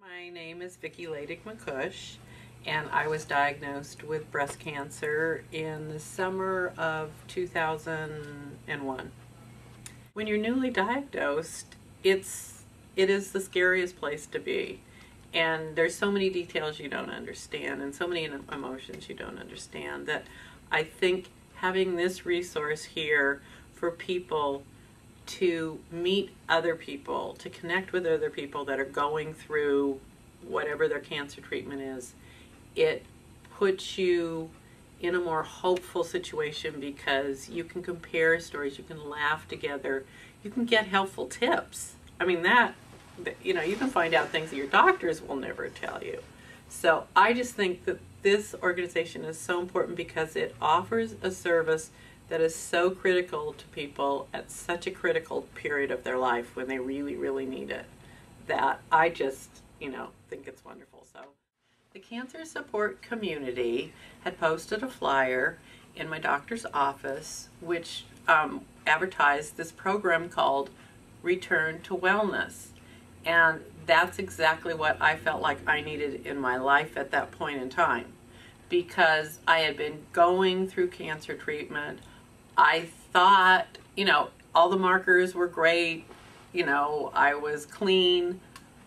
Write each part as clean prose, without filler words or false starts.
My name is Vicki Laidig McCuish, and I was diagnosed with breast cancer in the summer of 2001. When you're newly diagnosed, it is the scariest place to be. And there's so many details you don't understand and so many emotions you don't understand that I think having this resource here for people to meet other people, to connect with other people that are going through whatever their cancer treatment is, it puts you in a more hopeful situation because you can compare stories, you can laugh together, you can get helpful tips. I mean, you can find out things that your doctors will never tell you. So I just think that this organization is so important because it offers a service that is so critical to people at such a critical period of their life when they really, really need it, that I just, think it's wonderful. So the Cancer Support Community had posted a flyer in my doctor's office which advertised this program called Return to Wellness. And that's exactly what I felt like I needed in my life at that point in time, because I had been going through cancer treatment. I thought, all the markers were great, I was clean,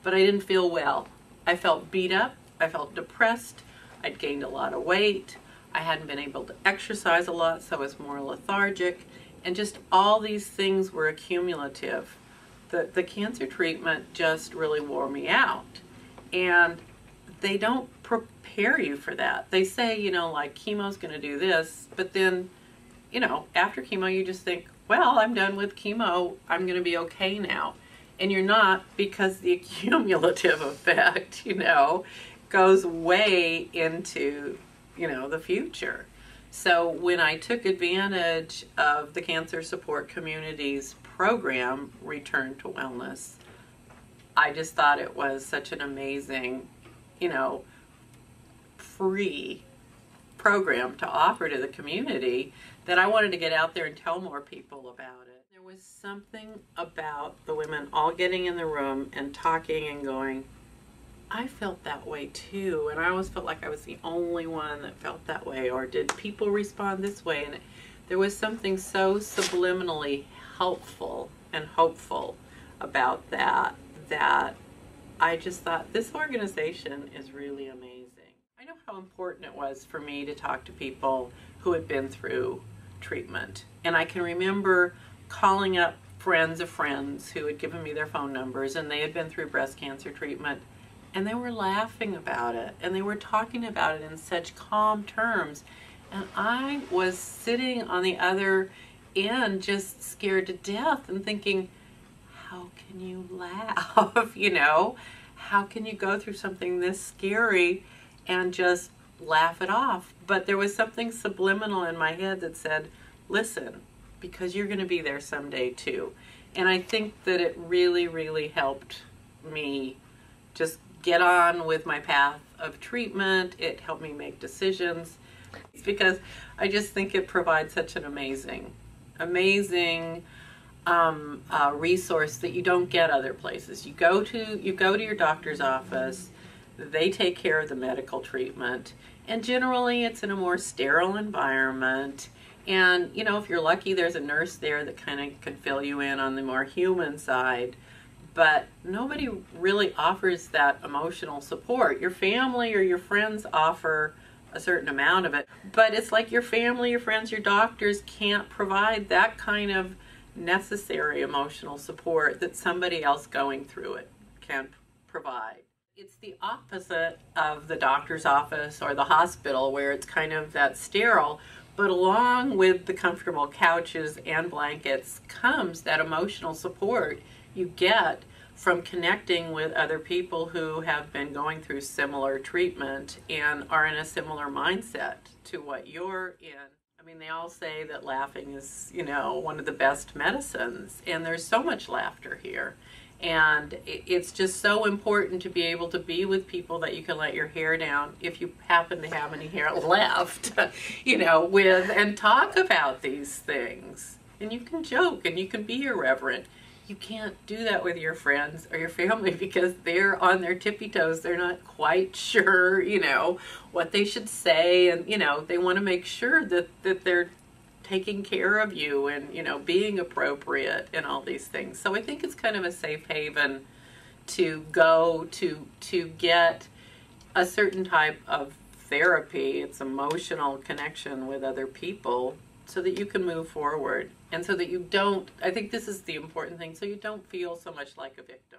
but I didn't feel well. I felt beat up, I felt depressed, I'd gained a lot of weight, I hadn't been able to exercise a lot, so I was more lethargic, and just all these things were accumulative. The cancer treatment just really wore me out. And they don't prepare you for that. They say, like chemo's gonna do this, but then, after chemo you just think, well, I'm done with chemo, I'm gonna be okay now. And you're not, because the cumulative effect, goes way into, the future. So when I took advantage of the Cancer Support Community's program, Return to Wellness, I just thought it was such an amazing, free program to offer to the community that I wanted to get out there and tell more people about it. There was something about the women all getting in the room and talking and going, I felt that way too, and I always felt like I was the only one that felt that way, or did people respond this way? And there was something so subliminally helpful and hopeful about that I just thought, this organization is really amazing. I know how important it was for me to talk to people who had been through treatment, and I can remember calling up friends of friends who had given me their phone numbers, and they had been through breast cancer treatment, and they were laughing about it, and they were talking about it in such calm terms, and I was sitting on the other end just scared to death and thinking, how can you laugh? How can you go through something this scary and just laugh it off? But there was something subliminal in my head that said, listen, because you're going to be there someday too. And I think that it really, really helped me just get on with my path of treatment. It helped me make decisions. It's because I just think it provides such an amazing resource that you don't get other places. You go to your doctor's office, they take care of the medical treatment, and generally it's in a more sterile environment. And if you're lucky, there's a nurse there that kind of can fill you in on the more human side. But nobody really offers that emotional support. Your family or your friends offer a certain amount of it, but it's like your family, your friends, your doctors can't provide that kind of necessary emotional support that somebody else going through it can provide. It's the opposite of the doctor's office or the hospital, where it's kind of that sterile, but along with the comfortable couches and blankets comes that emotional support you get from connecting with other people who have been going through similar treatment and are in a similar mindset to what you're in. I mean, they all say that laughing is, one of the best medicines, and there's so much laughter here. And it's just so important to be able to be with people that you can let your hair down, if you happen to have any hair left, with, and talk about these things. And you can joke and you can be irreverent. you can't do that with your friends or your family because they're on their tippy toes. They're not quite sure, what they should say, and, they want to make sure that they're taking care of you and, being appropriate and all these things. So I think it's kind of a safe haven to go to get a certain type of therapy. It's emotional connection with other people so that you can move forward, and so that you don't, I think this is the important thing, so you don't feel so much like a victim.